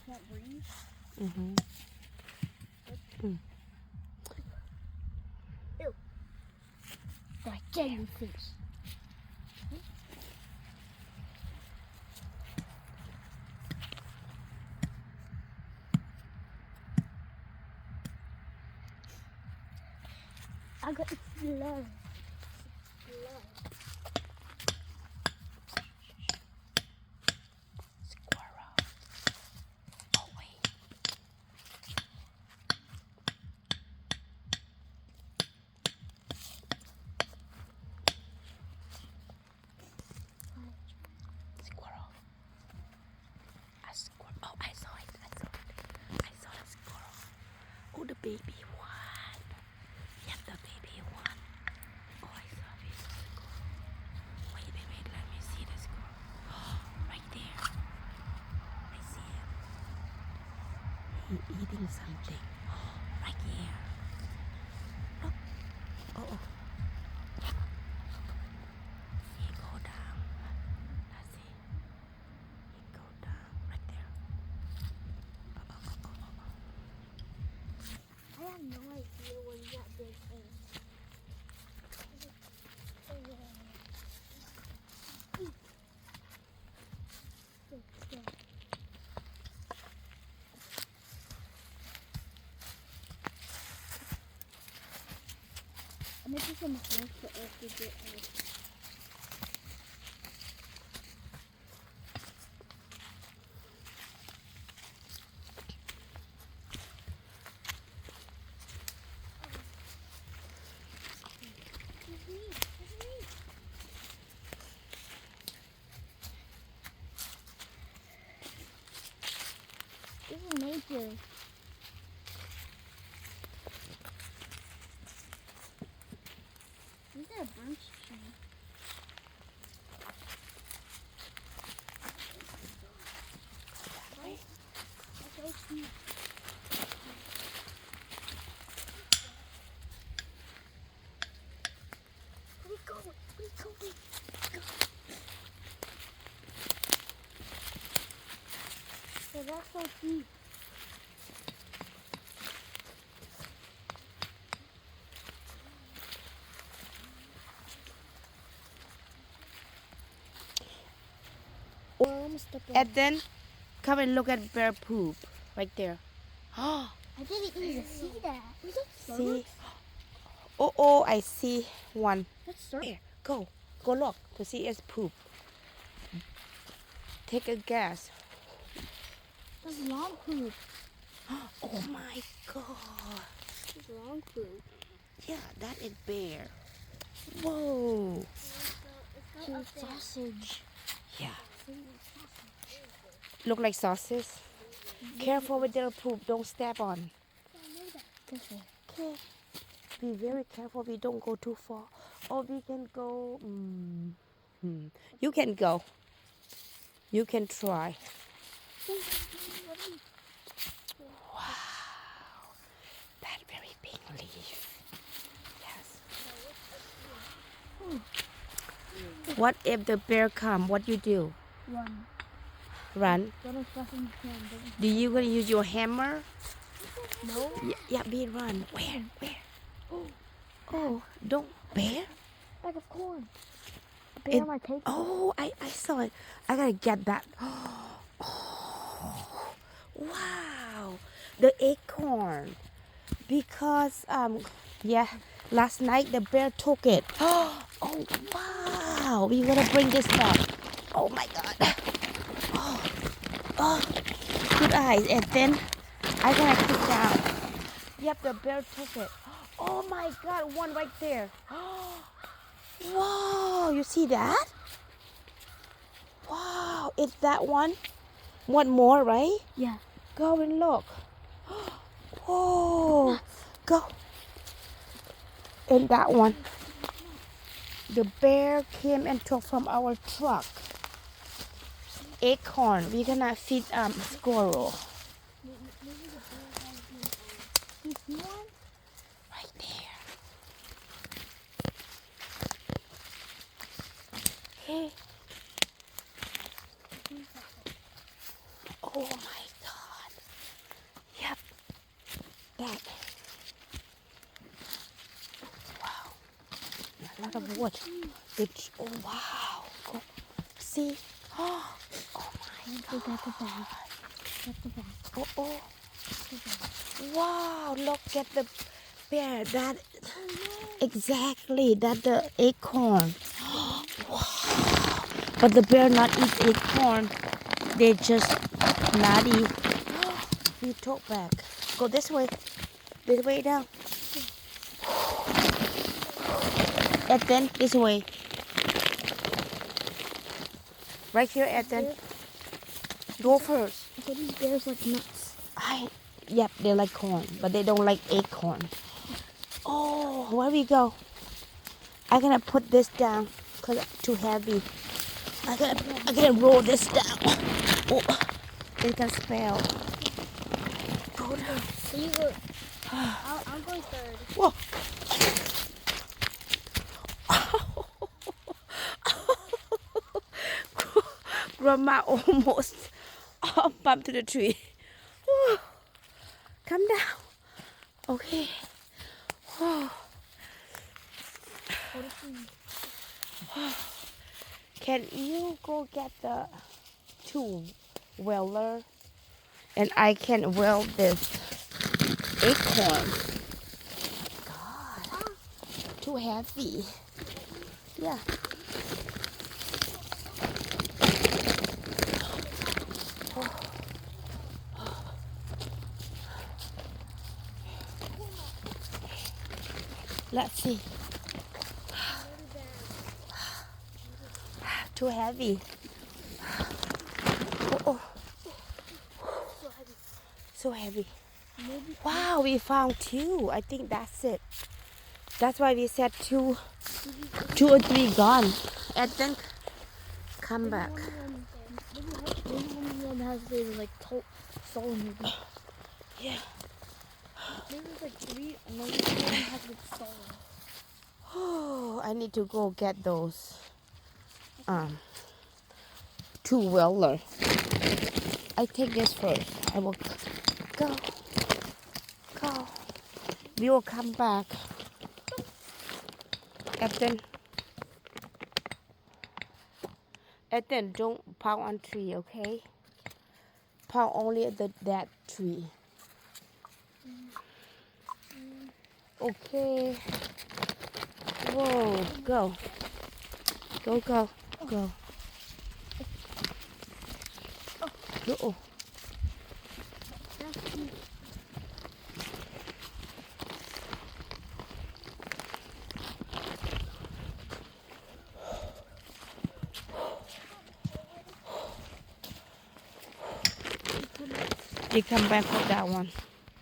can't breathe. Mm-hmm. Ew. Like jellyfish. I got blood. Squirrel. Oh, wait. Squirrel. A squirrel. Oh, I saw it. I saw it. I saw the squirrel. Oh, the baby one. Yep, the baby one. Oh, I saw a baby squirrel. Wait, wait, wait. Let me see the squirrel. Right there. I see him. He eating something. Right here. Look. Oh, oh. He go down. Let's see. He go down. Right there. Oh, oh, oh, oh, oh. I have no idea what that big is. I'm making some holes for us to get out. This is nature. These are birch trees. That's so cute. Where we go? Where we go? So that's so cute. Worms. And then come and look at bear poop. Right there. Oh, I didn't even see that. Was that see? Oh, oh, I see one. That's circle. Here, go. Go look to see its poop. Take a guess. That's long poop. Oh my god. That's long poop. Yeah, that is bear. Whoa. It's sausage. Yeah. Look like sausage. Careful with their poop. Don't step on. Okay. Be very careful. We don't go too far. Or we can go. You can go. You can try. Wow. That very big leaf. Yes. What if the bear come? What you do? Run. Run. Run as fast as you can. Do you gonna use your hammer? No. Yeah, be run. Where? Oh, don't bear. Bag of corn. Bear might take it. Oh, I saw it. I gotta get that. Oh, wow, the acorn. Because yeah, last night the bear took it. Oh wow, we gotta bring this back. Oh my god. Oh, good eyes. And then I gotta take down. Yep, the bear took it. Oh my god, one right there. Wow, you see that? Wow, it's that one. One more, right? Yeah. Go and look. Oh, go. And that one. The bear came and took from our truck. Acorn. We're gonna feed squirrel. You see one? Right there. Okay. Oh my god. What? Oh wow. Go. See? Oh my Look at the bag. At the bag. Oh, oh. Wow, look at the bear. That exactly that the acorn. Wow. But the bear not eat acorn. They just not eat. We talk back. Go this way. This way down. Ethan, this way. Right here, Ethan. Go first. So these bears like nuts. Yep, they like corn, but they don't like acorn. Oh, where we go? I'm gonna put this down because it's too heavy. I'm gonna roll this down. Oh, it can spell. Go down. So you go. I'll go third. Whoa. Grandma almost bumped to the tree. Whew. Come down. Okay. Whew. Can you go get the two welder and I can weld this acorn? God, too heavy. Yeah. Let's see. Too heavy. Oh. So heavy. Wow, we found two. I think that's it. That's why we said two or three gone. And then come back. Maybe one has like soul maybe. Yeah. Maybe there's like three and then one has like soul. Oh, I need to go get those. Two welder. I take this first. I will go. We will come back. Ethan, don't pound on tree, okay? Pound only at that tree. Okay. Whoa, go. Go. Oh. You come back with that one.